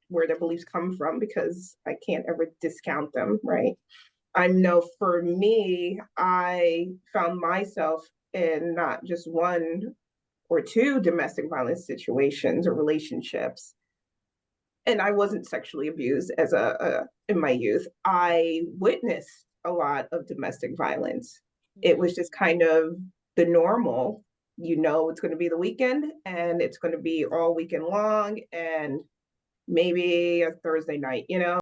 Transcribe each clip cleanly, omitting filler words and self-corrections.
where their beliefs come from, because I can't ever discount them, right? I know for me, I found myself in not just one or two domestic violence situations or relationships. And I wasn't sexually abused as a in my youth. I witnessed a lot of domestic violence. It was just kind of the normal. You know, it's going to be the weekend and it's going to be all weekend long and maybe a Thursday night, you know?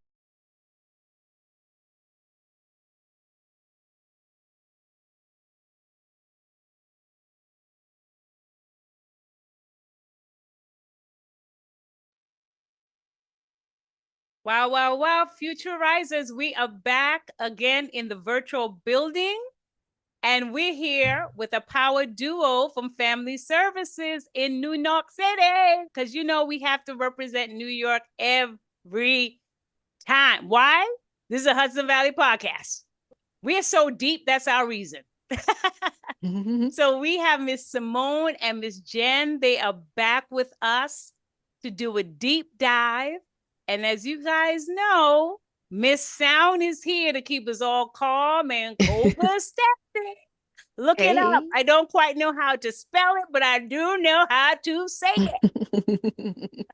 Wow, wow, wow. Future Risers, we are back again in the virtual building. And we're here with a power duo from Family Services in New York City. Because you know we have to represent New York every time. Why? This is a Hudson Valley podcast. We're so deep, that's our reason. So we have Miss Simone and Miss Jen. They are back with us to do a deep dive. And as you guys know, Miss Sound is here to keep us all calm and copacetic. Look it up. I don't quite know how to spell it, but I do know how to say it.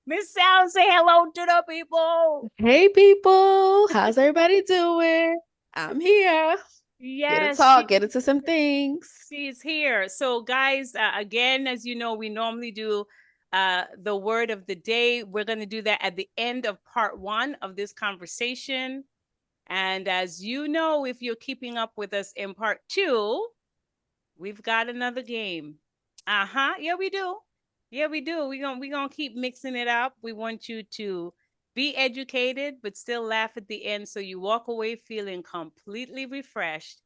Miss Sound, say hello to the people. Hey, people. How's everybody doing? I'm here. Get to Yes, talk, get into some things. she's here. So, guys, again, as you know, we normally do the word of the day. We're going to do that at the end of part one of this conversation. And as you know, if you're keeping up with us in part two, we've got another game. Yeah, we do. Yeah, we do. We're gonna keep mixing it up. We want you to be educated, but still laugh at the end, so you walk away feeling completely refreshed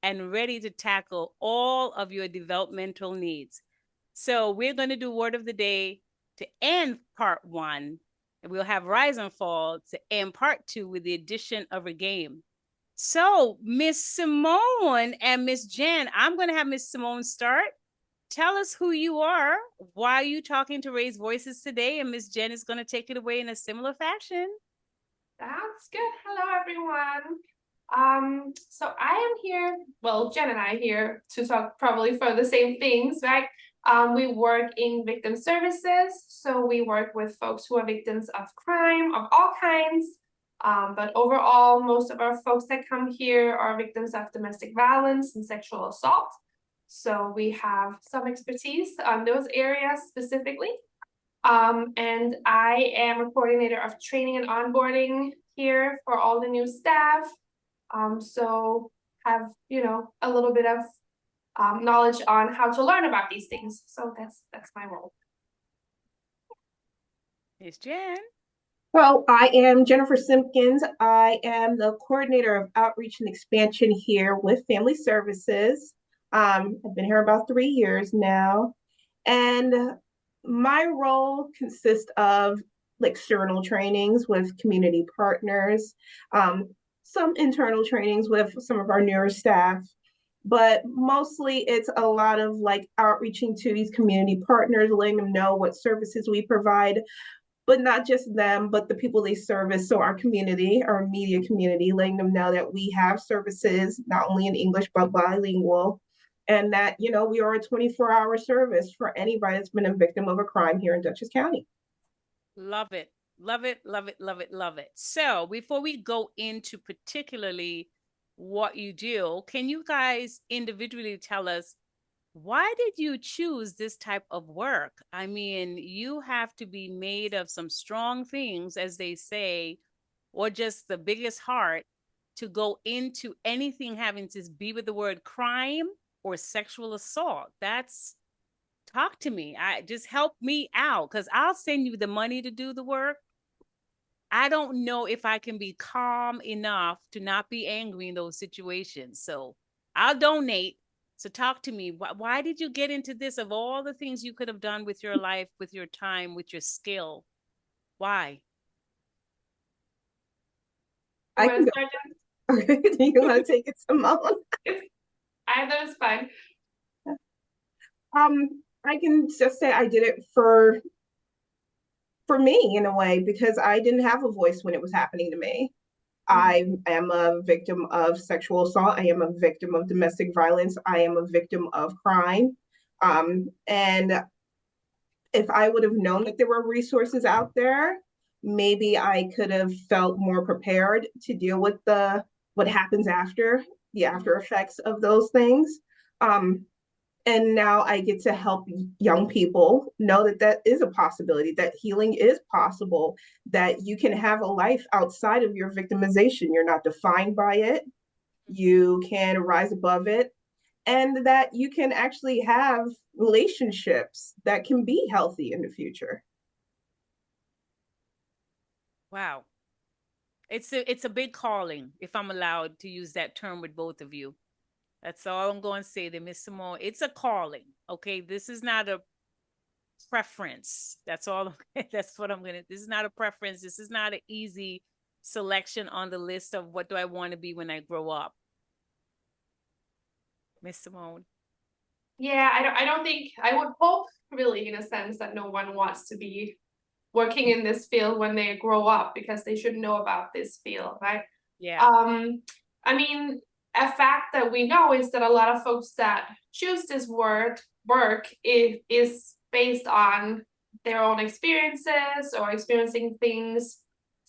and ready to tackle all of your developmental needs. So we're going to do word of the day to end part one, and we'll have rise and fall to end part two with the addition of a game. So, Miss Simone and Miss Jen, I'm going to have Miss Simone start. Tell us who you are. Why are you talking to Raise Voices today? And Miss Jen is going to take it away in a similar fashion. That's good. Hello, everyone. So I am here, well, Jen and I here to talk probably for the same things, right? We work in victim services. So we work with folks who are victims of crime of all kinds. But overall, most of our folks that come here are victims of domestic violence and sexual assault. So we have some expertise on those areas specifically. And I am a coordinator of training and onboarding here for all the new staff. So have, a little bit of knowledge on how to learn about these things. So that's my role. Miss Jen. Well, I am Jennifer Simpkins. I am the coordinator of outreach and expansion here with Family Services. I've been here about 3 years now. And my role consists of external trainings with community partners, some internal trainings with some of our newer staff, but mostly it's a lot of outreaching to these community partners, letting them know what services we provide, but not just them, but the people they service. So our community, our media community, letting them know that we have services not only in English, but bilingual. And that, we are a 24-hour service for anybody that's been a victim of a crime here in Dutchess County. Love it. Love it, love it, love it, love it. So before we go into particularly what you do, can you guys individually tell us, why did you choose this type of work? I mean, you have to be made of some strong things, as they say, or just the biggest heart to go into anything having to be with the word crime or sexual assault. Talk to me. Just help me out, because I'll send you the money to do the work. I don't know if I can be calm enough to not be angry in those situations. So I'll donate. So talk to me. Why did you get into this? Of all the things you could have done with your life, with your time, with your skill, why? I can go. You want to take it, Simone? Either is fine. I can just say I did it for for me in a way, because I didn't have a voice when it was happening to me. I am a victim of sexual assault. I am a victim of domestic violence. I am a victim of crime. And if I would have known that there were resources out there, maybe I could have felt more prepared to deal with the what happens after the after effects of those things. Um, and now I get to help young people know that that is a possibility, that healing is possible, that you can have a life outside of your victimization. You're not defined by it. You can rise above it, and that you can actually have relationships that can be healthy in the future. Wow. It's a big calling, if I'm allowed to use that term with both of you. That's all I'm going to say to Miss Simone. It's a calling. Okay. This is not a preference. That's all. That's what I'm going to. This is not a preference. This is not an easy selection on the list of what do I want to be when I grow up. Miss Simone. Yeah, I don't think, I would hope really in a sense that no one wants to be working in this field when they grow up, because they should know about this field, right? Yeah. I mean, a fact that we know is that a lot of folks that choose this work is based on their own experiences or experiencing things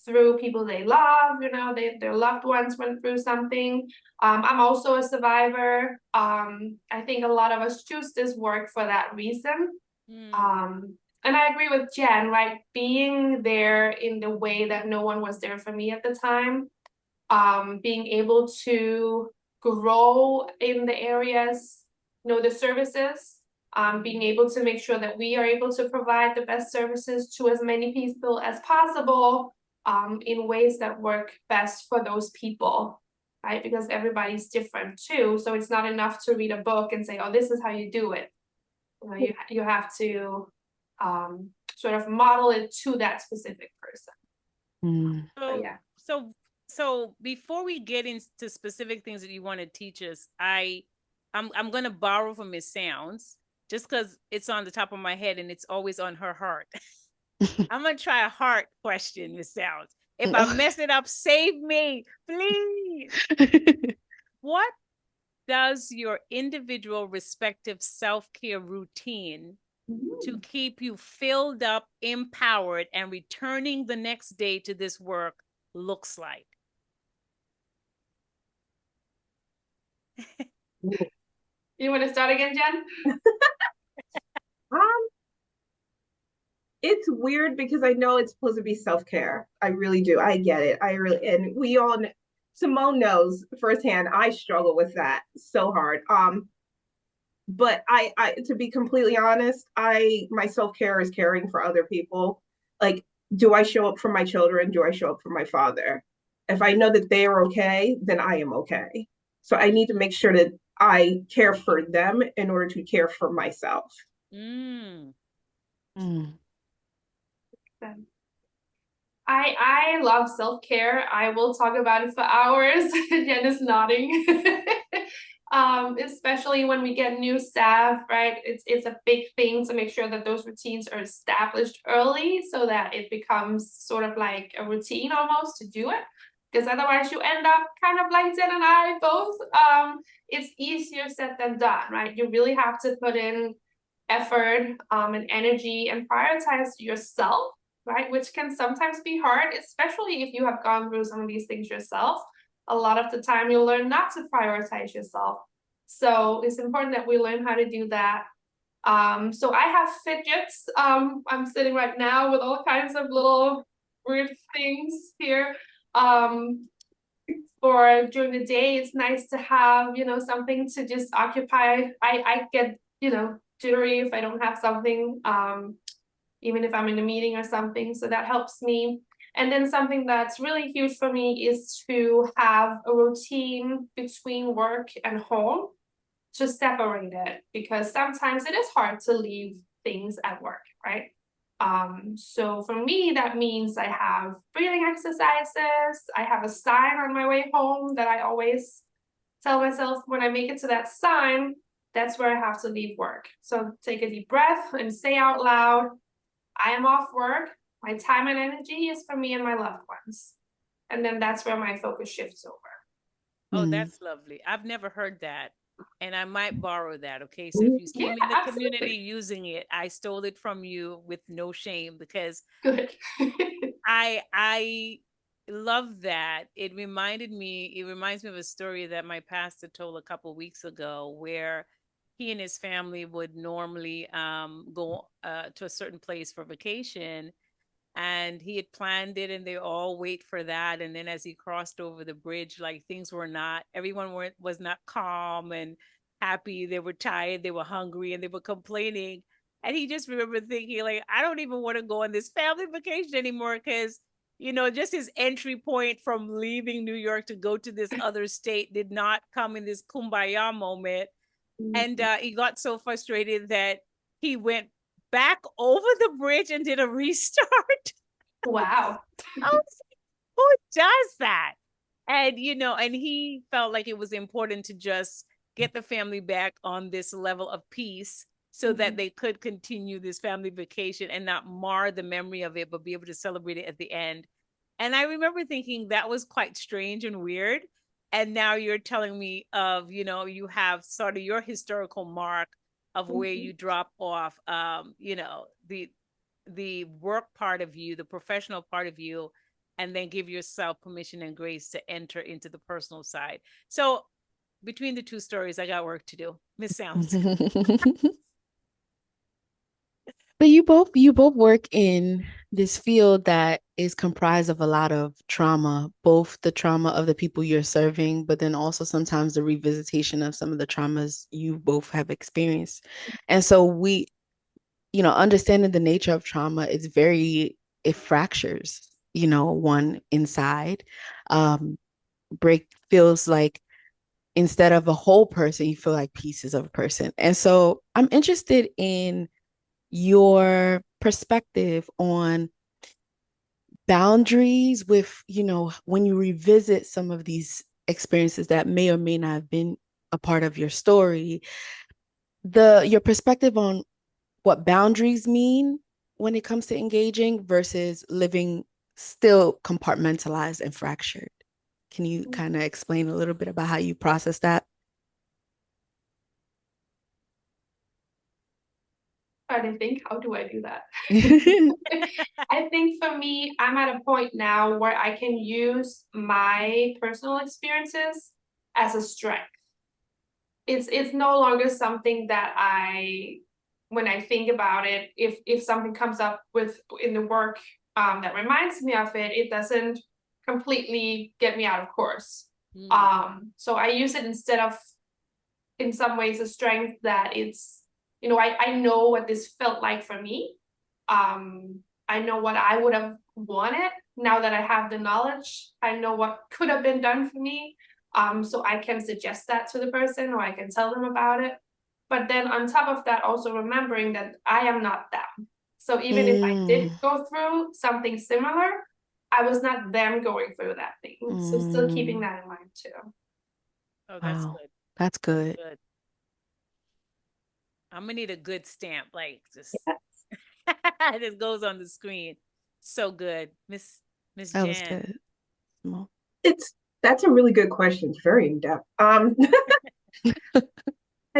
through people they love, their loved ones went through something. I'm also a survivor. I think a lot of us choose this work for that reason. And I agree with Jen, right? Being there in the way that no one was there for me at the time, being able to grow in the areas, the services, being able to make sure that we are able to provide the best services to as many people as possible, in ways that work best for those people, right? Because everybody's different too. So it's not enough to read a book and say, oh, this is how you do it. You have to sort of model it to that specific person. So, yeah. So before we get into specific things that you want to teach us, I'm gonna borrow from Miss Sounds just because it's on the top of my head and it's always on her heart. I'm gonna try a heart question, Miss Sounds. If I mess it up, save me, please. What does your individual respective self-care routine to keep you filled up, empowered, and returning the next day to this work looks like? You want to start again, Jen? It's weird because I know it's supposed to be self-care. I really do. I get it. And we all, Simone knows firsthand, I struggle with that so hard. But I to be completely honest, my self-care is caring for other people. Like, do I show up for my children? Do I show up for my father? If I know that they are okay, then I am okay. So I need to make sure that I care for them in order to care for myself. I love self-care. I will talk about it for hours. Jen is nodding. Especially when we get new staff, right? It's a big thing to make sure that those routines are established early so that it becomes sort of like a routine almost to do it. Because otherwise you end up kind of like Jen and I both. It's easier said than done, right? You really have to put in effort and energy and prioritize yourself, right? Which can sometimes be hard, especially if you have gone through some of these things yourself. A lot of the time you'll learn not to prioritize yourself. So it's important that we learn how to do that. So I have fidgets. I'm sitting right now with all kinds of little weird things here. For during the day, it's nice to have, something to just occupy. I get, jittery if I don't have something, even if I'm in a meeting or something. So that helps me. And then something that's really huge for me is to have a routine between work and home, to separate it, because sometimes it is hard to leave things at work, right? So for me, that means I have breathing exercises. I have a sign on my way home that I always tell myself when I make it to that sign, that's where I have to leave work. So take a deep breath and say out loud, I am off work. My time and energy is for me and my loved ones. And then that's where my focus shifts over. Oh, Mm. that's lovely. I've never heard that. And I might borrow that. Okay. So if Ooh. you see Yeah, me in the community absolutely. using it, I stole it from you with no shame because Good. I love that. It reminds me of a story that my pastor told a couple weeks ago where he and his family would normally go to a certain place for vacation, and he had planned it and they all wait for that, and then as he crossed over the bridge, like things were not everyone was not calm and happy. They were tired, they were hungry, and they were complaining. And he just remembered thinking, like, I don't even want to go on this family vacation anymore because just his entry point from leaving New York to go to this other state did not come in this kumbaya moment. And he got so frustrated that he went back over the bridge and did a restart. Wow. I was like, who does that? And he felt like it was important to just get the family back on this level of peace so that they could continue this family vacation and not mar the memory of it, but be able to celebrate it at the end. And I remember thinking that was quite strange and weird. And now you're telling me of, you have sort of your historical mark of where you drop off, the work part of you, the professional part of you, and then give yourself permission and grace to enter into the personal side. So between the two stories, I got work to do. Miss Sounds. But you both work in this field that is comprised of a lot of trauma, both the trauma of the people you're serving, but then also sometimes the revisitation of some of the traumas you both have experienced. And so understanding the nature of trauma it fractures, one inside. Break feels like instead of a whole person, you feel like pieces of a person. And so I'm interested in your perspective on boundaries with, when you revisit some of these experiences that may or may not have been a part of your story, your perspective on what boundaries mean when it comes to engaging versus living still compartmentalized and fractured. Can you kind of explain a little bit about how you process that? Trying to think, how do I do that? I think for me, I'm at a point now where I can use my personal experiences as a strength. It's no longer something that when I think about it, if something comes up in the work that reminds me of it, it doesn't completely get me out of course. So I use it instead of, in some ways, a strength that I know what this felt like for me. I know what I would have wanted now that I have the knowledge. I know what could have been done for me. So I can suggest that to the person, or I can tell them about it. But then on top of that, also remembering that I am not them. So even if I did go through something similar, I was not them going through that thing. So still keeping that in mind too. Oh, that's Wow, good. that's good. Good. I'm gonna need a good stamp, like just this goes on the screen. So good, Miss That was Jan. good. Well, That's a really good question. It's very in depth. I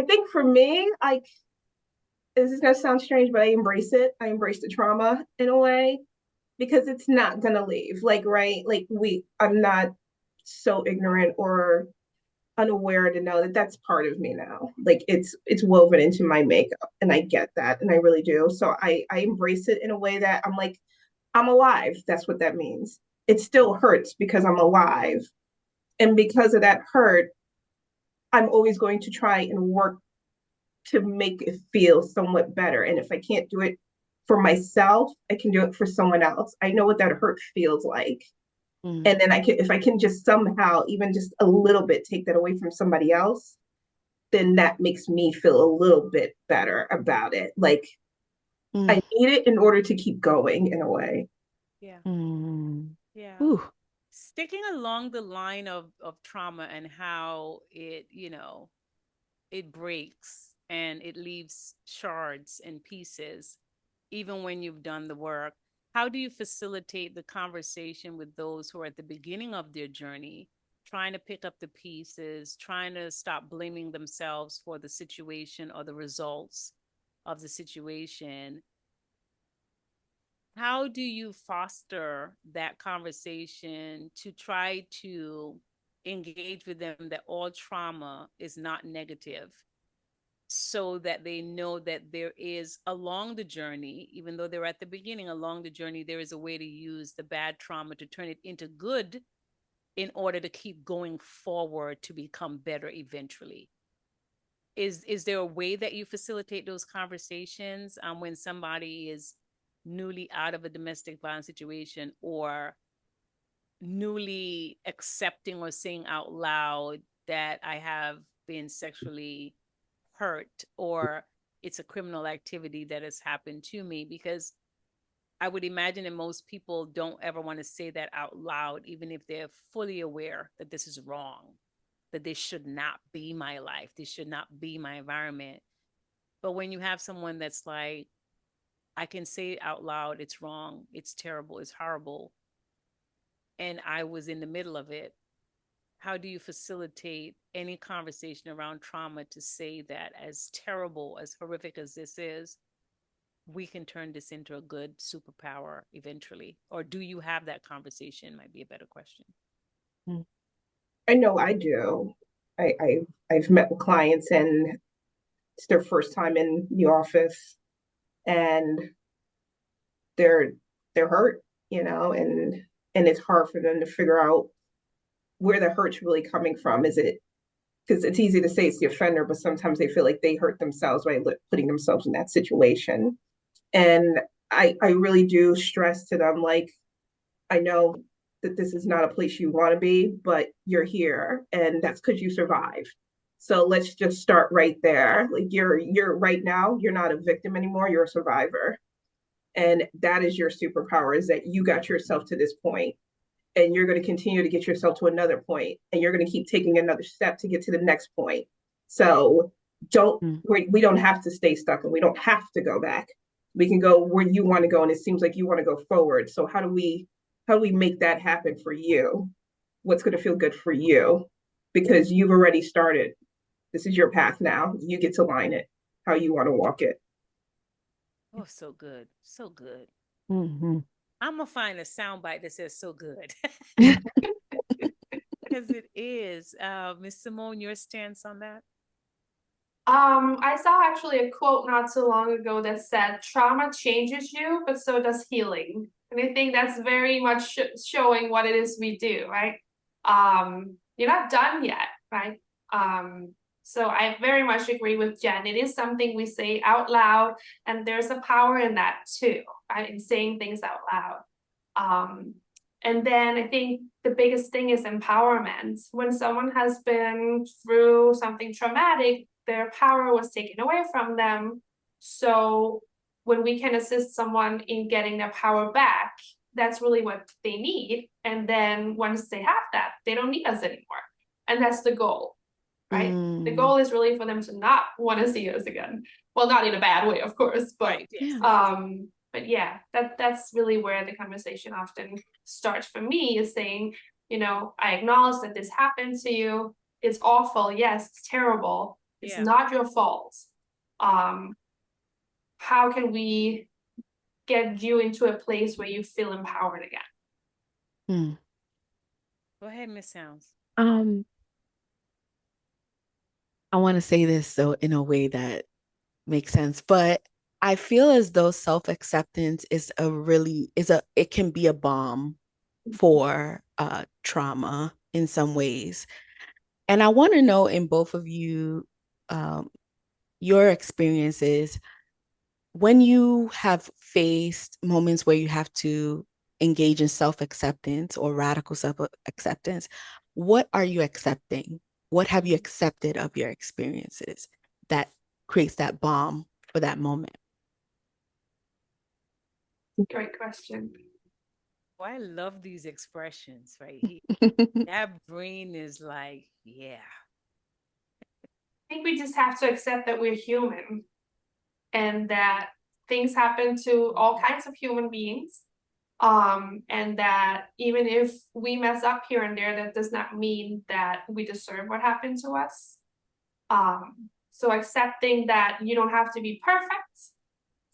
think for me, like, this is gonna sound strange, but I embrace it. I embrace the trauma in a way because it's not gonna leave. Like, right? Like I'm not so ignorant or unaware to know that that's part of me now. Like it's woven into my makeup, and I get that, and I really do. So I embrace it in a way that I'm like, I'm alive. That's what that means. It still hurts because I'm alive, and because of that hurt, I'm always going to try and work to make it feel somewhat better. And if I can't do it for myself, I can do it for someone else. I know what that hurt feels like. And then if I can just somehow, even just a little bit, take that away from somebody else, then that makes me feel a little bit better about it. Like I need it in order to keep going in a way. Yeah. Yeah. Ooh. Sticking along the line of trauma and how it breaks and it leaves shards and pieces, even when you've done the work. how do you facilitate the conversation with those who are at the beginning of their journey, trying to pick up the pieces, trying to stop blaming themselves for the situation or the results of the situation? How do you foster that conversation to try to engage with them that all trauma is not negative, so that they know that there is, along the journey, even though they're at the beginning, along the journey, there is a way to use the bad trauma to turn it into good in order to keep going forward to become better eventually? Is there a way that you facilitate those conversations when somebody is newly out of a domestic violence situation, or newly accepting or saying out loud that I have been sexually hurt, or it's a criminal activity that has happened to me? Because I would imagine that most people don't ever want to say that out loud, even if they're fully aware that this is wrong, that this should not be my life, this should not be my environment. But when you have someone that's like, I can say it out loud, it's wrong, it's terrible, it's horrible, and I was in the middle of it, how do you facilitate any conversation around trauma to say that, as terrible, as horrific as this is, we can turn this into a good superpower eventually? Or do you have that conversation? Might be a better question. I know I do. I've met with clients and it's their first time in the office and they're they're hurt, and it's hard for them to figure out where the hurt's really coming from. Is it because it's easy to say it's the offender, but sometimes they feel like they hurt themselves by putting themselves in that situation. And I really do stress to them, like, I know that this is not a place you want to be, but you're here, and that's because you survived. So let's just start right there. Like, you're right now, you're not a victim anymore, you're a survivor. And that is your superpower, is that you got yourself to this point, and you're going to continue to get yourself to another point, and you're going to keep taking another step to get to the next point. So we don't have to stay stuck, and we don't have to go back. We can go where you want to go, and it seems like you want to go forward. So how do we make that happen for you? What's going to feel good for you? Because you've already started. This is your path now. You get to line it how you want to walk it. Oh, so good. So good. Mm-hmm. I'm going to find a soundbite that says so good. Because it is. Miss Simone, your stance on that? I saw actually a quote not so long ago that said, trauma changes you, but so does healing. And I think that's very much showing what it is we do, right? You're not done yet, right? So I very much agree with Jen. It is something we say out loud, and there's a power in that too, right? In saying things out loud. And then I think the biggest thing is empowerment. When someone has been through something traumatic, their power was taken away from them. So when we can assist someone in getting their power back, that's really what they need. And then once they have that, they don't need us anymore. And that's the goal, right? The goal is really for them to not want to see us again. Well, not in a bad way, of course, but right, yes. but yeah, that's really where the conversation often starts for me, is saying, I acknowledge that this happened to you. It's awful. Yes, it's terrible. It's not your fault. How can we get you into a place where you feel empowered again? Go ahead, Miss Sounds. I want to say this so in a way that makes sense, but I feel as though self-acceptance it can be a balm for trauma in some ways. And I want to know, in both of you, your experiences, when you have faced moments where you have to engage in self-acceptance or radical self-acceptance, what are you accepting? What have you accepted of your experiences that creates that balm for that moment? Great question. Oh, I love these expressions right here. That brain is like, yeah. I think we just have to accept that we're human and that things happen to all kinds of human beings. And that even if we mess up here and there, that does not mean that we deserve what happened to us. So accepting that you don't have to be perfect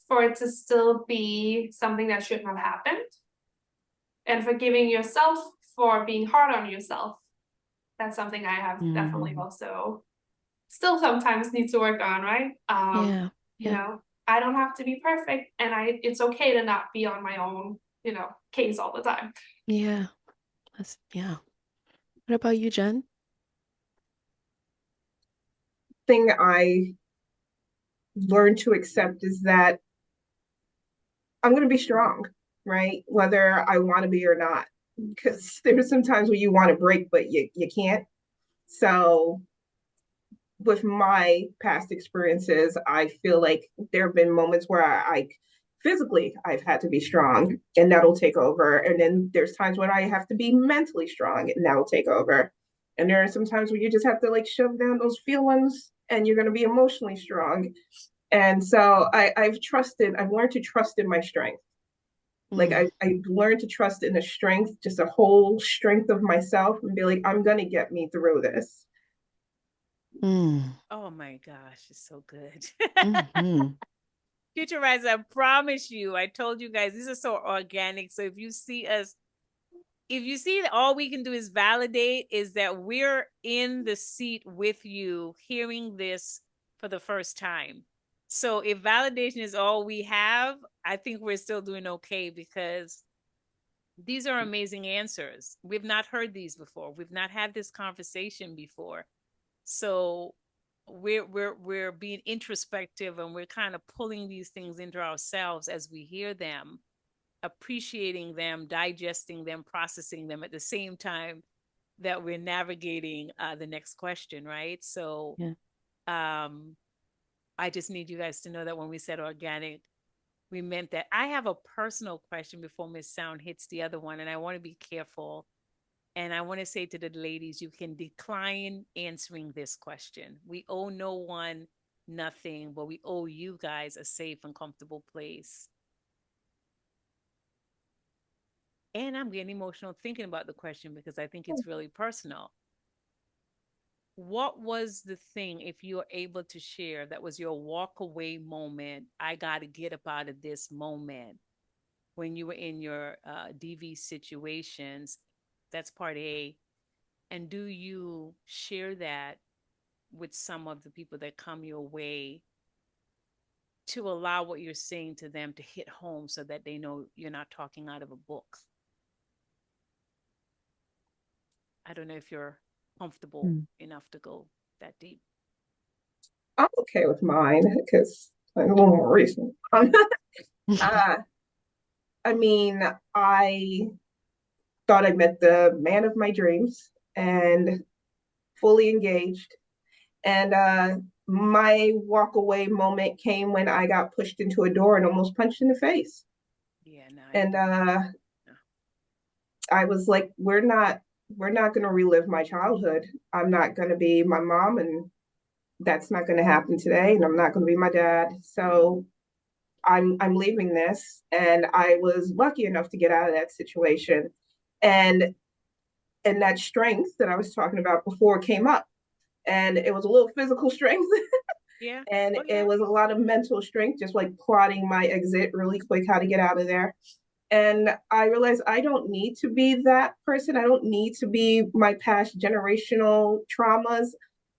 for it to still be something that shouldn't have happened, and forgiving yourself for being hard on yourself. That's something I have definitely also still sometimes need to work on, right? You know, I don't have to be perfect, and it's okay to not be on my own, case all the time. Yeah. What about you, Jen? Thing I learned to accept is that I'm going to be strong, right? Whether I want to be or not. Because there's some times where you want to break, but you can't. So, with my past experiences, I feel like there have been moments where I physically I've had to be strong, and that'll take over. And then there's times when I have to be mentally strong, and that'll take over. And there are some times where you just have to like shove down those feelings, and you're going to be emotionally strong. And so I've learned to trust in my strength. Like I've learned to trust in the strength, just a whole strength of myself, and be like, I'm gonna get me through this. Oh my gosh, it's so good. Mhm. Future Rise, I promise you, I told you guys, these are so organic. So if you see us, if you see that all we can do is validate, is that we're in the seat with you hearing this for the first time. So if validation is all we have, I think we're still doing okay, because these are amazing answers. We've not heard these before. We've not had this conversation before. So we're being introspective, and we're kind of pulling these things into ourselves as we hear them, appreciating them, digesting them, processing them at the same time that we're navigating the next question, right? So I just need you guys to know that when we said organic, we meant that. I have a personal question before Miss Sound hits the other one, and I want to be careful. And I want to say to the ladies, you can decline answering this question. We owe no one nothing, but we owe you guys a safe and comfortable place. And I'm getting emotional thinking about the question because I think it's really personal. What was the thing, if you are able to share, that was your walk away moment? I got to get up out of this moment when you were in your DV situations. That's part A. And do you share that with some of the people that come your way to allow what you're saying to them to hit home so that they know you're not talking out of a book? I don't know if you're comfortable enough to go that deep. I'm okay with mine because I'm a little more recent. uh, I mean, I thought I met the man of my dreams and fully engaged. And my walk away moment came when I got pushed into a door and almost punched in the face. Yeah, no. And I was like, we're not going to relive my childhood. I'm not going to be my mom, and that's not going to happen today. And I'm not going to be my dad. So I'm leaving this. And I was lucky enough to get out of that situation. And that strength that I was talking about before came up. And it was a little physical strength. Yeah. And it was a lot of mental strength, just like plotting my exit really quick, how to get out of there. And I realized I don't need to be that person. I don't need to be my past generational traumas.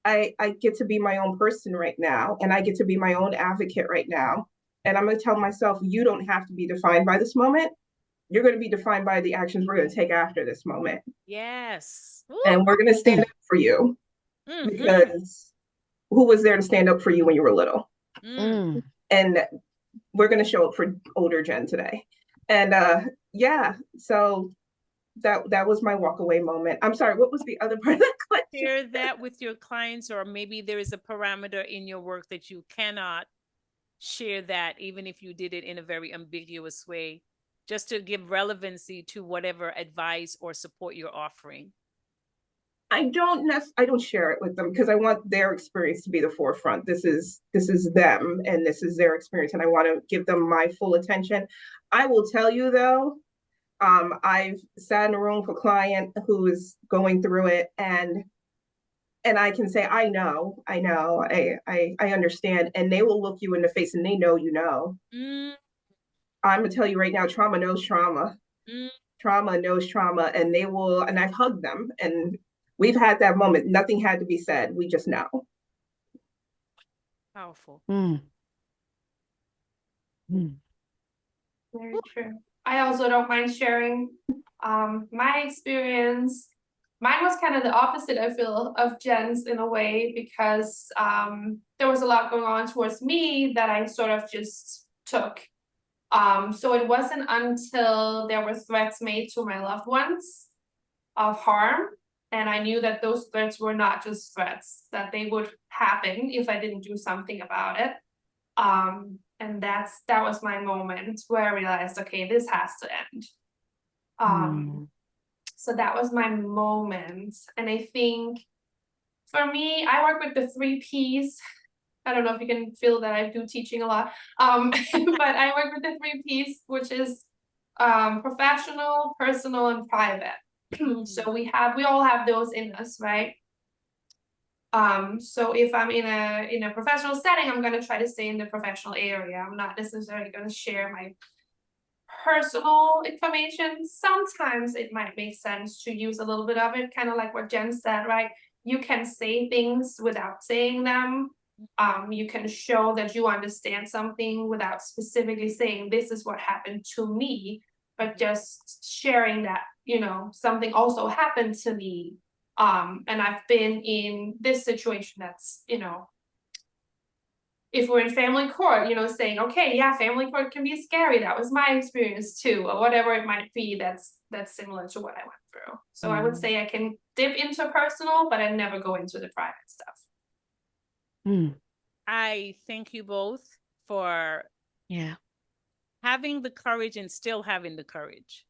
I get to be my own person right now, and I get to be my own advocate right now. And I'm going to tell myself, you don't have to be defined by this moment. You're going to be defined by the actions we're going to take after this moment. Yes. And we're going to stand up for you because who was there to stand up for you when you were little? And we're going to show up for older Jen today. And so that was my walk away moment. I'm sorry, what was the other part of that question? Share that with your clients, or maybe there is a parameter in your work that you cannot share that, even if you did it in a very ambiguous way, just to give relevancy to whatever advice or support you're offering. I don't share it with them because I want their experience to be the forefront. This is them and this is their experience, and I want to give them my full attention. I will tell you though, I've sat in a room with a client who is going through it, and I can say, I understand, and they will look you in the face, and they know you know. Mm, I'm gonna tell you right now, trauma knows trauma. mm, Trauma knows trauma, and they will. And I've hugged them, and we've had that moment. Nothing had to be said. We just know. powerful. Mm. Very true. I also don't mind sharing my experience. Mine was kind of the opposite, I feel, of Jen's in a way, because there was a lot going on towards me that I sort of just took. So it wasn't until there were threats made to my loved ones of harm, and I knew that those threats were not just threats, that they would happen if I didn't do something about it. And that was my moment where I realized, okay, this has to end. So that was my moment. And I think for me, I work with the 3 Ps. I don't know if you can feel that I do teaching a lot. But I work with the 3 Ps, which is professional, personal, and private. So we all have those in us, right? So if I'm in a professional setting, I'm gonna try to stay in the professional area. I'm not necessarily gonna share my personal information. Sometimes it might make sense to use a little bit of it, kind of like what Jen said, right? You can say things without saying them. You can show that you understand something without specifically saying this is what happened to me, but just sharing that, something also happened to me. And I've been in this situation that's, if we're in family court, saying, okay, yeah, family court can be scary. That was my experience too, or whatever it might be that's similar to what I went through. So I would say I can dip into personal, but I never go into the private stuff. I thank you both for having the courage and still having the courage.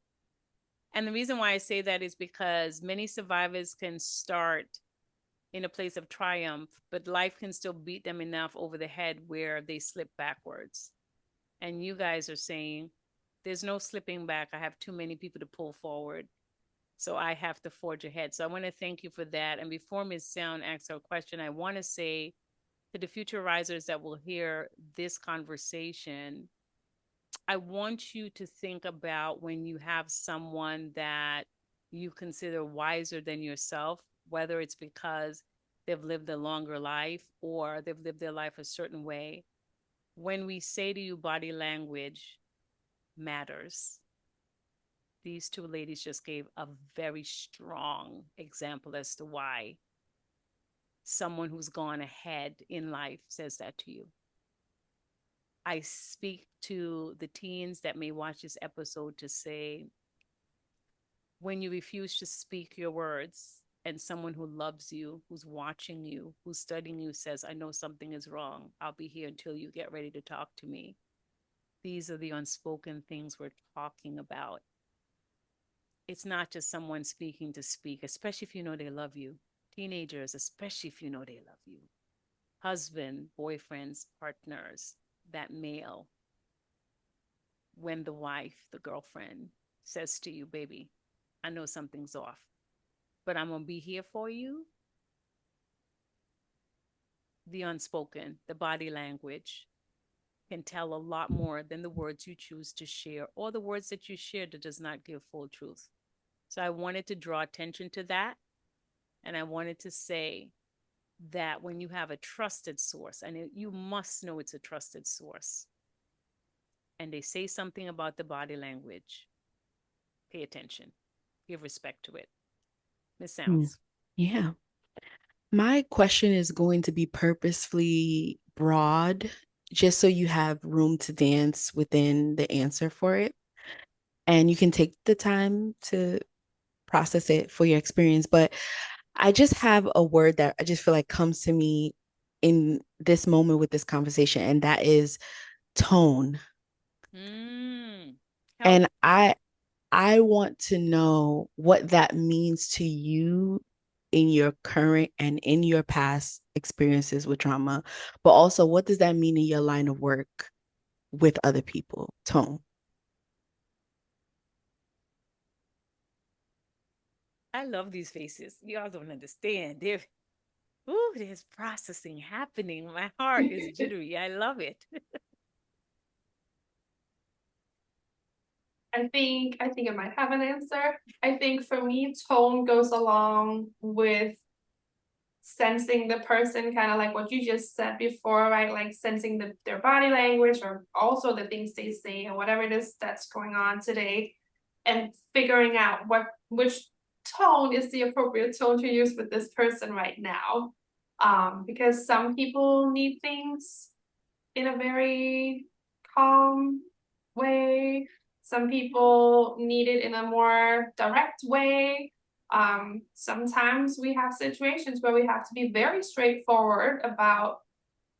And the reason why I say that is because many survivors can start in a place of triumph, but life can still beat them enough over the head where they slip backwards. And you guys are saying, there's no slipping back. I have too many people to pull forward. So I have to forge ahead. So I want to thank you for that. And before Ms. Sound asks her question, I want to say to the future risers that will hear this conversation, I want you to think about when you have someone that you consider wiser than yourself, whether it's because they've lived a longer life or they've lived their life a certain way. When we say to you, body language matters. These two ladies just gave a very strong example as to why someone who's gone ahead in life says that to you. I speak to the teens that may watch this episode to say, when you refuse to speak your words and someone who loves you, who's watching you, who's studying you says, I know something is wrong. I'll be here until you get ready to talk to me. These are the unspoken things we're talking about. It's not just someone speaking to speak, especially if you know they love you. Teenagers, especially if you know they love you. Husband, boyfriends, partners, that male. When the wife, the girlfriend says to you, baby, I know something's off, but I'm going to be here for you. The unspoken, the body language can tell a lot more than the words you choose to share or the words that you share that does not give full truth. So I wanted to draw attention to that. And I wanted to say that when you have a trusted source, and you must know it's a trusted source, and they say something about the body language, pay attention, give respect to it. Miss Sounds. Yeah. My question is going to be purposefully broad, just so you have room to dance within the answer for it. And you can take the time to process it for your experience. But I just have a word that I just feel like comes to me in this moment with this conversation, and that is tone. And I want to know what that means to you in your current and in your past experiences with trauma, but also what does that mean in your line of work with other people? Tone. I love these faces. Y'all don't understand. There's processing happening. My heart is jittery. I love it. I think I might have an answer. I think for me, tone goes along with sensing the person, kind of like what you just said before, right? Like sensing their body language, or also the things they say, and whatever it is that's going on today, and figuring out which tone is the appropriate tone to use with this person right now. Because some people need things in a very calm way. Some people need it in a more direct way. Sometimes we have situations where we have to be very straightforward about,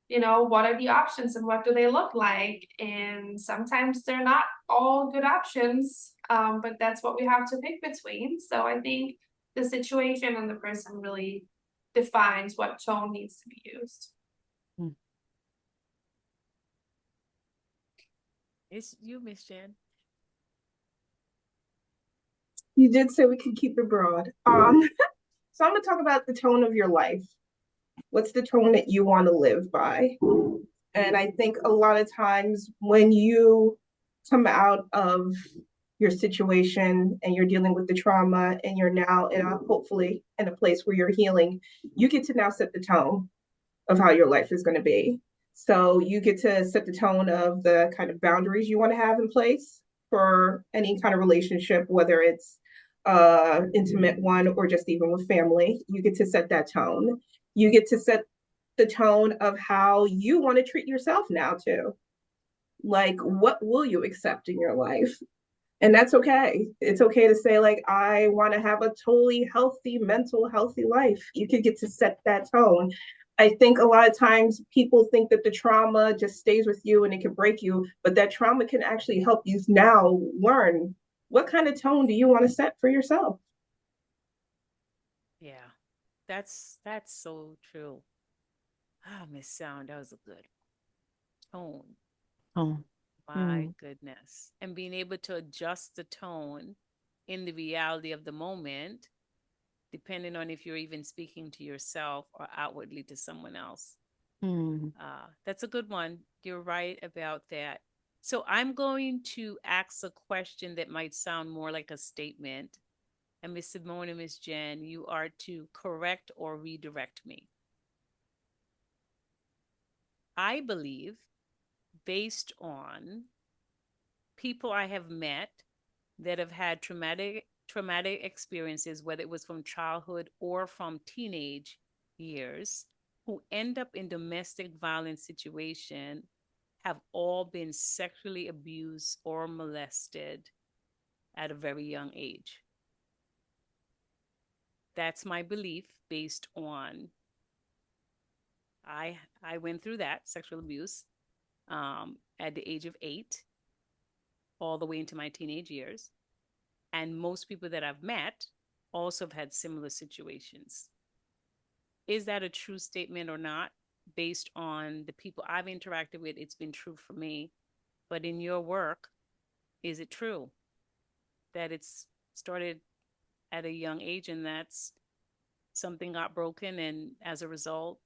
what are the options and what do they look like? And sometimes they're not all good options, but that's what we have to pick between. So I think the situation and the person really defines what tone needs to be used. It's you, Miss Jen. You did say we could keep it broad. So I'm gonna talk about the tone of your life. What's the tone that you want to live by? And I think a lot of times when you come out of your situation and you're dealing with the trauma and you're now hopefully in a place where you're healing, you get to now set the tone of how your life is going to be. So you get to set the tone of the kind of boundaries you want to have in place for any kind of relationship, whether it's intimate one or just even with family. You get to set that tone. You get to set the tone of how you want to treat yourself now too. Like, what will you accept in your life? And that's okay. It's okay to say, like, I want to have a totally healthy, mental, healthy life. You could get to set that tone. I think a lot of times people think that the trauma just stays with you and it can break you, but that trauma can actually help you now learn what kind of tone do you want to set for yourself. Yeah, that's so true. Ah, Miss Sound, that was a good tone. Oh. My goodness. And being able to adjust the tone in the reality of the moment, depending on if you're even speaking to yourself or outwardly to someone else. That's a good one. You're right about that. So I'm going to ask a question that might sound more like a statement. And Miss Simone and Miss Jen, you are to correct or redirect me. I believe, based on people I have met that have had traumatic experiences, whether it was from childhood or from teenage years, who end up in domestic violence situation, have all been sexually abused or molested at a very young age. That's my belief based on I went through that sexual abuse at the age of 8 all the way into my teenage years. And most people that I've met also have had similar situations. Is that a true statement or not? Based on the people I've interacted with, it's been true for me. But in your work, is it true that it's started at a young age and that's something got broken, and as a result,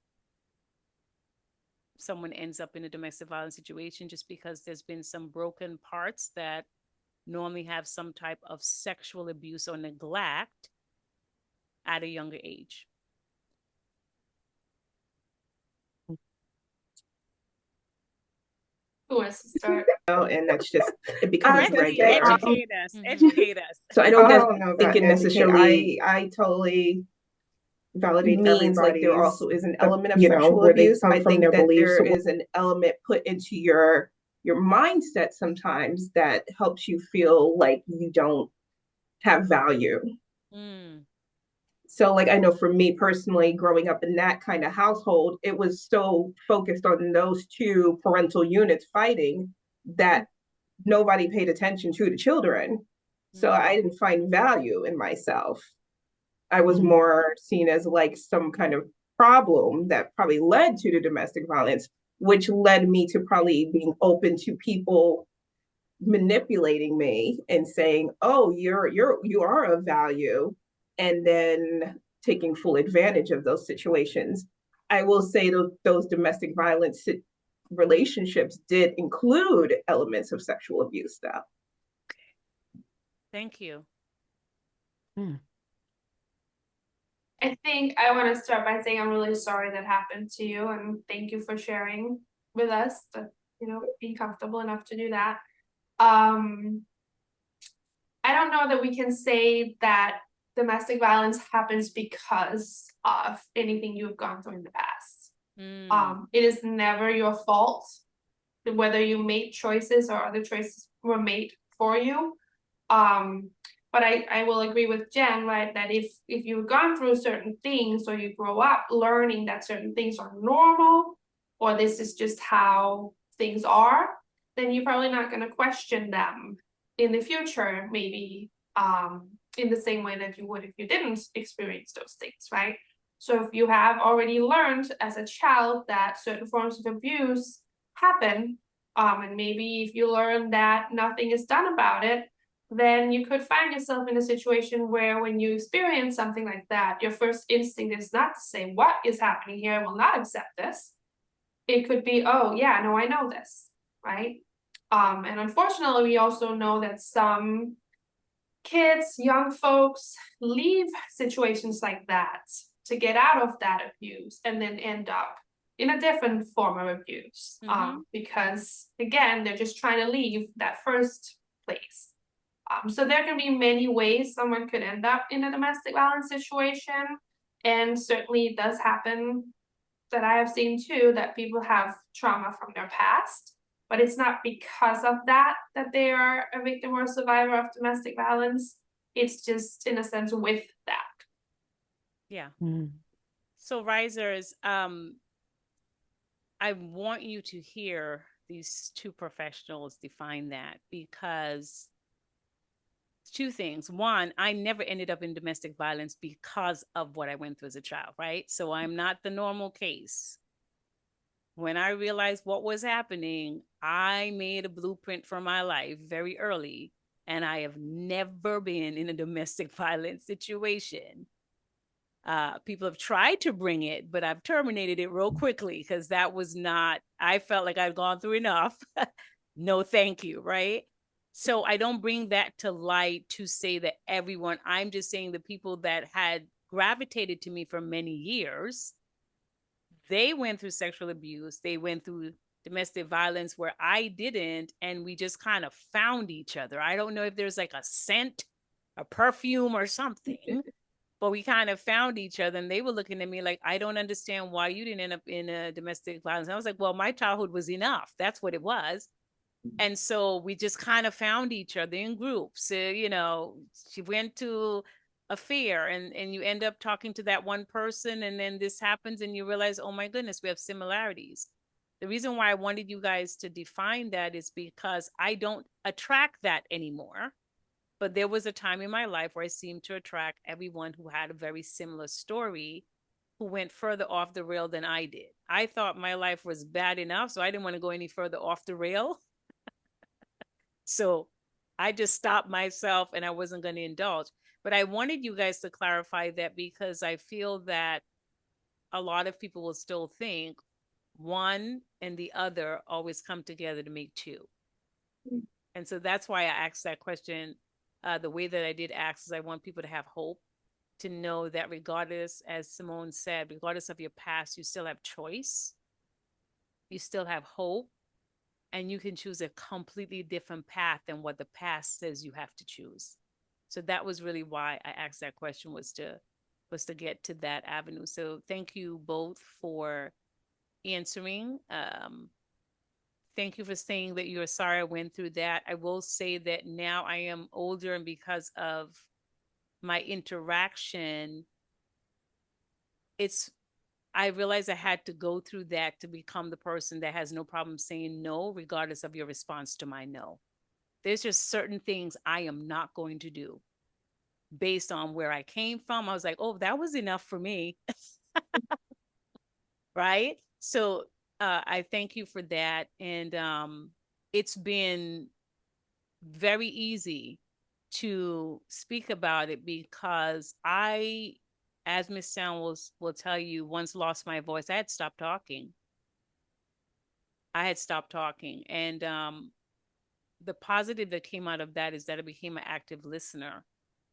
someone ends up in a domestic violence situation just because there's been some broken parts that normally have some type of sexual abuse or neglect at a younger age? Who wants to start? And that's just, it becomes regular. Educate us. Educate us. So I don't think it necessarily, I totally validate means like there also is an element of sexual abuse. I think that there is an element put into your mindset sometimes that helps you feel like you don't have value. So like I know for me personally, growing up in that kind of household, it was so focused on those two parental units fighting that nobody paid attention to the children. So I didn't find value in myself. I was more seen as like some kind of problem that probably led to the domestic violence, which led me to probably being open to people manipulating me and saying, "Oh, you are of value." and then taking full advantage of those situations. I will say those domestic violence relationships did include elements of sexual abuse, though. Thank you. I think I want to start by saying I'm really sorry that happened to you, and thank you for sharing with us to, be comfortable enough to do that. I don't know that we can say that domestic violence happens because of anything you've gone through in the past. It is never your fault, whether you made choices or other choices were made for you. But I will agree with Jen, right, that if you've gone through certain things, or you grow up learning that certain things are normal, or this is just how things are, then you're probably not going to question them in the future, maybe in the same way that you would if you didn't experience those things, right? So if you have already learned as a child that certain forms of abuse happen, and maybe if you learn that nothing is done about it, then you could find yourself in a situation where when you experience something like that, your first instinct is not to say, what is happening here? I will not accept this. It could be, oh yeah, no, I know this, right? And unfortunately, we also know that some kids, young folks, leave situations like that to get out of that abuse and then end up in a different form of abuse. Because again, they're just trying to leave that first place. So there can be many ways someone could end up in a domestic violence situation. And certainly it does happen that I have seen too, that people have trauma from their past, but it's not because of that they are a victim or a survivor of domestic violence. It's just in a sense with that. Yeah. So risers, I want you to hear these two professionals define that, because two things. One, I never ended up in domestic violence because of what I went through as a child, right? So I'm not the normal case. When I realized what was happening, I made a blueprint for my life very early, and I have never been in a domestic violence situation. People have tried to bring it, but I've terminated it real quickly because that was not, I felt like I'd gone through enough. No, thank you, right? So I don't bring that to light to say that everyone, I'm just saying the people that had gravitated to me for many years, they went through sexual abuse, they went through domestic violence where I didn't, and we just kind of found each other. I don't know if there's like a scent, a perfume or something, but we kind of found each other, and they were looking at me like, I don't understand why you didn't end up in a domestic violence. And I was like, well, my childhood was enough. That's what it was. And so we just kind of found each other in groups. She went to a fair, and you end up talking to that one person, and then this happens and you realize, oh my goodness, we have similarities. The reason why I wanted you guys to define that is because I don't attract that anymore. But there was a time in my life where I seemed to attract everyone who had a very similar story, who went further off the rail than I did. I thought my life was bad enough, so I didn't want to go any further off the rail. So I just stopped myself, and I wasn't going to indulge. But I wanted you guys to clarify that, because I feel that a lot of people will still think one and the other always come together to make two. And so that's why I asked that question the way that I did ask, is I want people to have hope, to know that regardless, as Simone said, regardless of your past, you still have choice. You still have hope, and you can choose a completely different path than what the past says you have to choose. So that was really why I asked that question, was to get to that avenue. So thank you both for answering. Thank you for saying that you're sorry I went through that. I will say that now I am older, and because of my interaction, I realized I had to go through that to become the person that has no problem saying no, regardless of your response to my no. There's just certain things I am not going to do based on where I came from. I was like, oh, that was enough for me. Right? So I thank you for that. And it's been very easy to speak about it because I, as Miss Sound will tell you, once lost my voice. I had stopped talking. And the positive that came out of that is that I became an active listener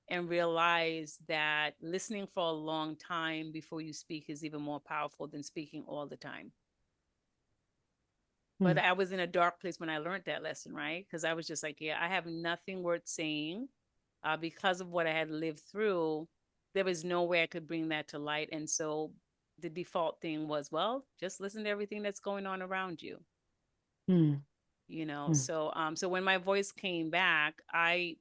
and realized that listening for a long time before you speak is even more powerful than speaking all the time. But I was in a dark place when I learned that lesson, right? Because I was just like, yeah, I have nothing worth saying. Because of what I had lived through, there was no way I could bring that to light. And so the default thing was, well, just listen to everything that's going on around you. You know, so when my voice came back, I'm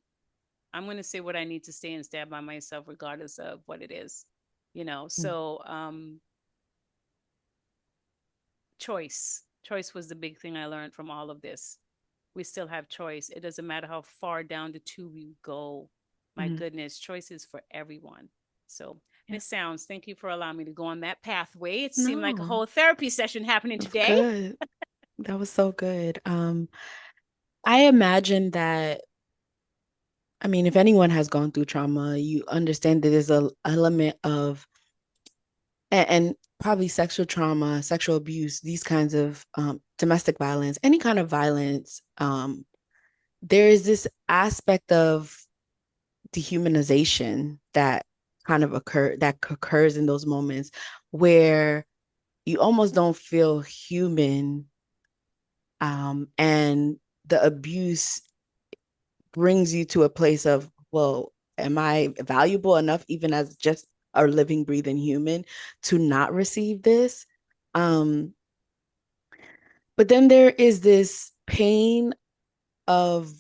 going to say what I need to say and stand by myself, regardless of what it is, you know. So choice was the big thing I learned from all of this. We still have choice. It doesn't matter how far down the tube you go. My goodness, choice is for everyone. So Miss Sounds, thank you for allowing me to go on that pathway. It seemed like a whole therapy session happening today. Good. That was so good. I imagine that, I mean, if anyone has gone through trauma, you understand that there's a element of, and probably sexual trauma, sexual abuse, these kinds of domestic violence, any kind of violence. There is this aspect of dehumanization that occurs in those moments where you almost don't feel human, and the abuse brings you to a place of, well, am I valuable enough, even as just a living, breathing human, to not receive this? But then there is this pain of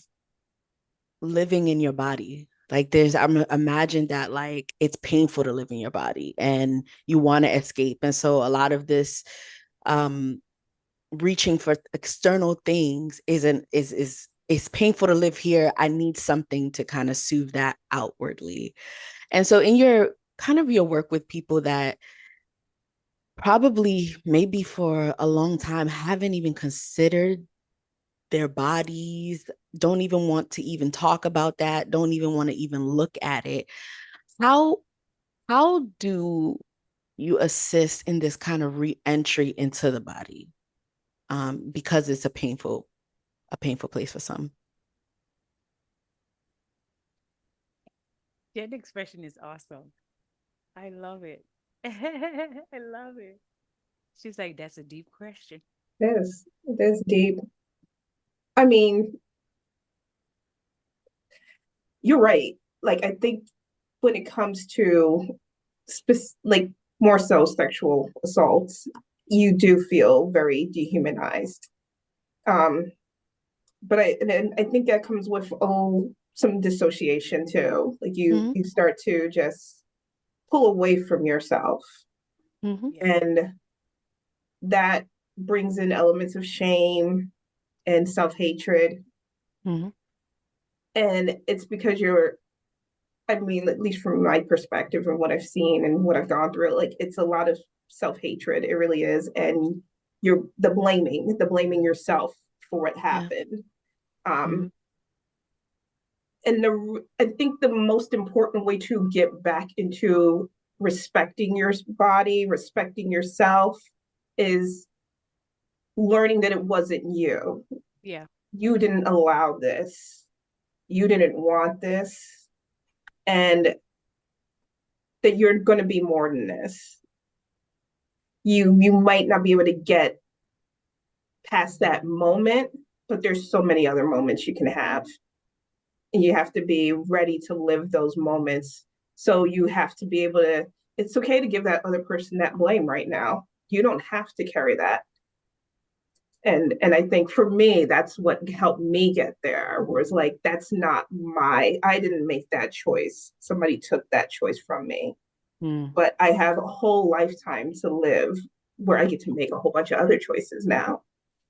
living in your body. Like imagine that, like, it's painful to live in your body and you want to escape. And so a lot of this reaching for external things is it's painful to live here. I need something to kind of soothe that outwardly. And so in your work with people that probably maybe for a long time haven't even considered their bodies, don't even want to even talk about that, don't even want to even look at it. How do you assist in this kind of re-entry into the body? Because it's a painful place for some. That expression is awesome. I love it. I love it. She's like, that's a deep question. Yes, that's deep. I mean, you're right. Like, I think when it comes to like more so sexual assaults, you do feel very dehumanized. Um, but I think that comes with some dissociation too. Like you start to just pull away from yourself, and that brings in elements of shame and self-hatred. And it's because I mean, at least from my perspective and what I've seen and what I've gone through, like it's a lot of self-hatred. It really is. And you're the blaming yourself for what happened. And I think the most important way to get back into respecting your body, respecting yourself, is learning that it wasn't you. Yeah. You didn't allow this. You didn't want this. And that you're going to be more than this. You might not be able to get past that moment, but there's so many other moments you can have. And you have to be ready to live those moments. So you have to be able to, it's okay to give that other person that blame right now. You don't have to carry that. And I think for me, that's what helped me get there, was like, that's not I didn't make that choice. Somebody took that choice from me. But I have a whole lifetime to live where I get to make a whole bunch of other choices now.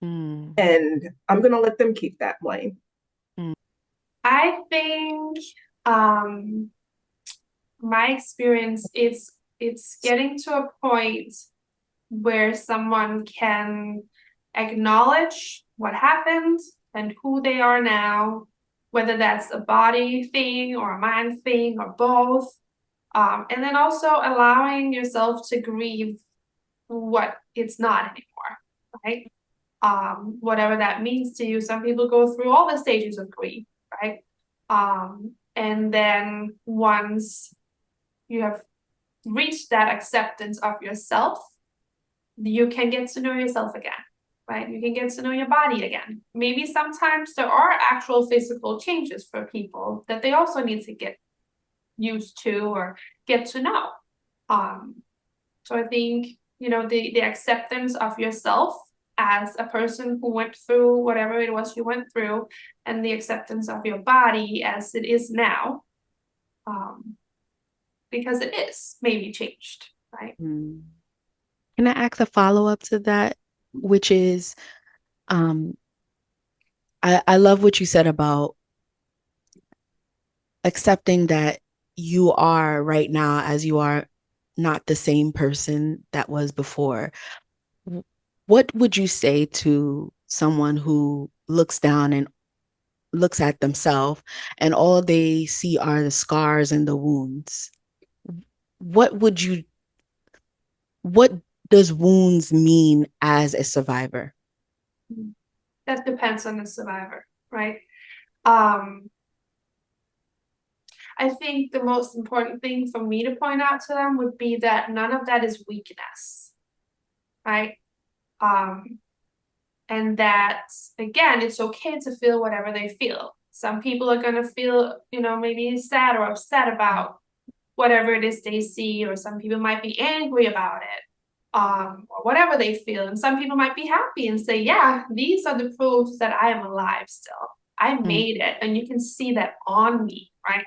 And I'm going to let them keep that blame. I think my experience, it's getting to a point where someone can acknowledge what happened and who they are now, whether that's a body thing or a mind thing or both. And then also allowing yourself to grieve what it's not anymore, right? Whatever that means to you. Some people go through all the stages of grief, right? And then once you have reached that acceptance of yourself, you can get to know yourself again, right? You can get to know your body again. Maybe sometimes there are actual physical changes for people that they also need to get used to or get to know. So I think, you know, the acceptance of yourself as a person who went through whatever it was you went through, and the acceptance of your body as it is now, because it is maybe changed, right? Can I ask a follow-up to that, which is, I love what you said about accepting that you are right now, as you are, not the same person that was before. What would you say to someone who looks down and looks at themselves and all they see are the scars and the wounds? What does wounds mean as a survivor? That depends on the survivor, right? I think the most important thing for me to point out to them would be that none of that is weakness, right? And that, again, it's okay to feel whatever they feel. Some people are going to feel, you know, maybe sad or upset about whatever it is they see, or some people might be angry about it, or whatever they feel. And some people might be happy and say, yeah, these are the proofs that I am alive still. I made it, and you can see that on me, right?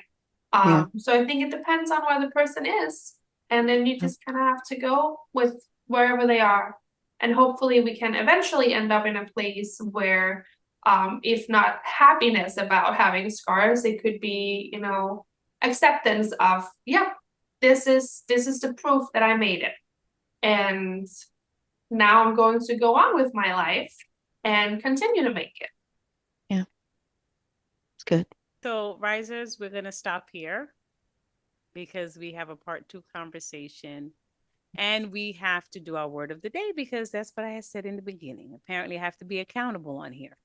So I think it depends on where the person is. And then you just kind of have to go with wherever they are. And hopefully we can eventually end up in a place where, if not happiness about having scars, it could be, you know, acceptance of, yep, this is the proof that I made it. And now I'm going to go on with my life and continue to make it. Yeah. It's good. So, risers, we're going to stop here because we have a part 2 conversation, and we have to do our word of the day because that's what I had said in the beginning. Apparently, I have to be accountable on here.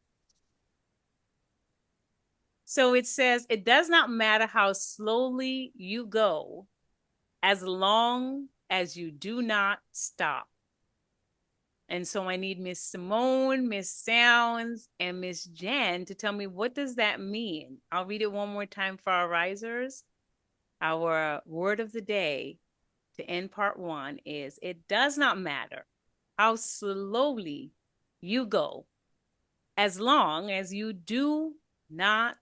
So it says, it does not matter how slowly you go, as long as you do not stop. And so I need Miss Simone, Miss Sounds, and Miss Jen to tell me, what does that mean? I'll read it one more time for our risers. Our word of the day to end part 1 is, it does not matter how slowly you go, as long as you do not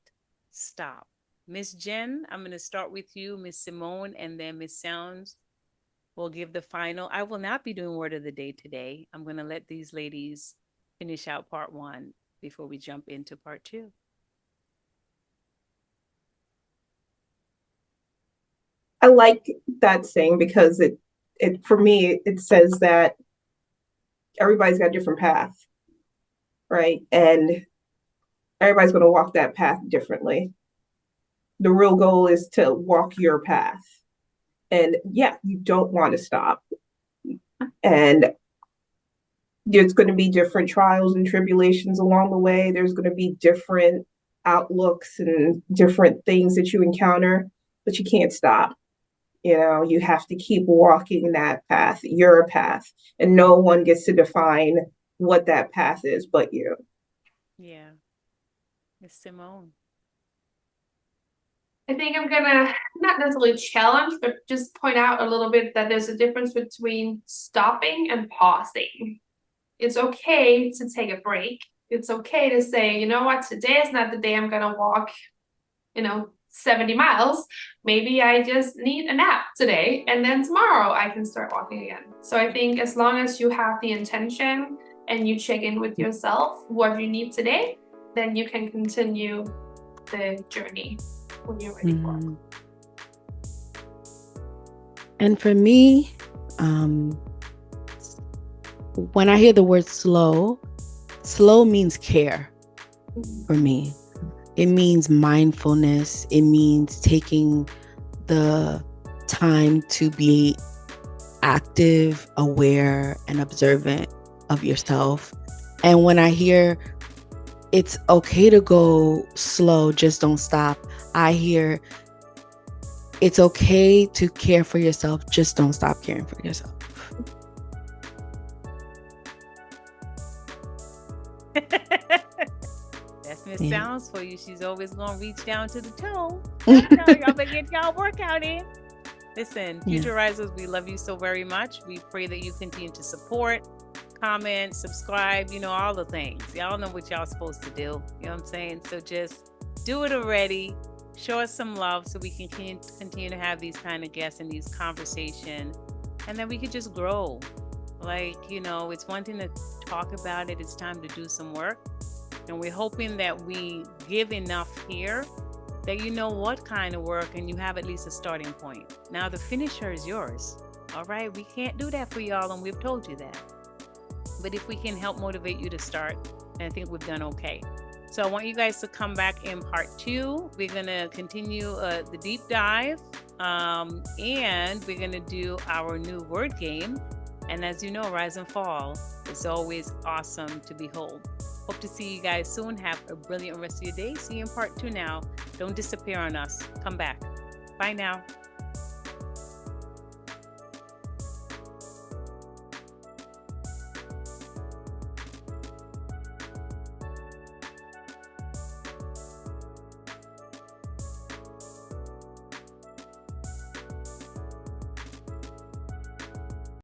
stop. Miss Jen, I'm going to start with you, Miss Simone, and then Miss Sounds will give the final. I will not be doing word of the day today. I'm going to let these ladies finish out part 1 before we jump into part 2. I like that saying because it for me, it says that everybody's got a different path, right? And everybody's going to walk that path differently. The real goal is to walk your path. And yeah, you don't want to stop. And there's going to be different trials and tribulations along the way. There's going to be different outlooks and different things that you encounter, but you can't stop. You know, you have to keep walking that path, your path, and no one gets to define what that path is but you. Yeah. Miss Simone. I think I'm gonna not necessarily challenge, but just point out a little bit that there's a difference between stopping and pausing. It's okay to take a break. It's okay to say, you know what, today is not the day I'm gonna walk, 70 miles. Maybe I just need a nap today, and then tomorrow I can start walking again. So I think as long as you have the intention and you check in with yourself what you need today, then you can continue the journey when you're ready for it. And for me, when I hear the word slow means care for me. It means mindfulness. It means taking the time to be active, aware, and observant of yourself. And when I hear it's okay to go slow, just don't stop, I hear it's okay to care for yourself, just don't stop caring for yourself. That's Miss Yeah. Sounds for you. She's always gonna reach down to the toe. Y'all better get y'all workout in. Listen, Yeah. Future Risers, we love you so very much. We pray that you continue to support, comment, subscribe, all the things. Y'all know what y'all supposed to do. You know what I'm saying? So just do it already. Show us some love so we can continue to have these kind of guests and these conversations. And then we could just grow. It's one thing to talk about it. It's time to do some work. And we're hoping that we give enough here that you know what kind of work and you have at least a starting point. Now the finisher is yours. All right. We can't do that for y'all, and we've told you that. But if we can help motivate you to start, I think we've done okay. So I want you guys to come back in part 2. We're going to continue the deep dive, and we're going to do our new word game. And as you know, Rise and Fall is always awesome to behold. Hope to see you guys soon. Have a brilliant rest of your day. See you in part 2 now. Don't disappear on us. Come back. Bye now.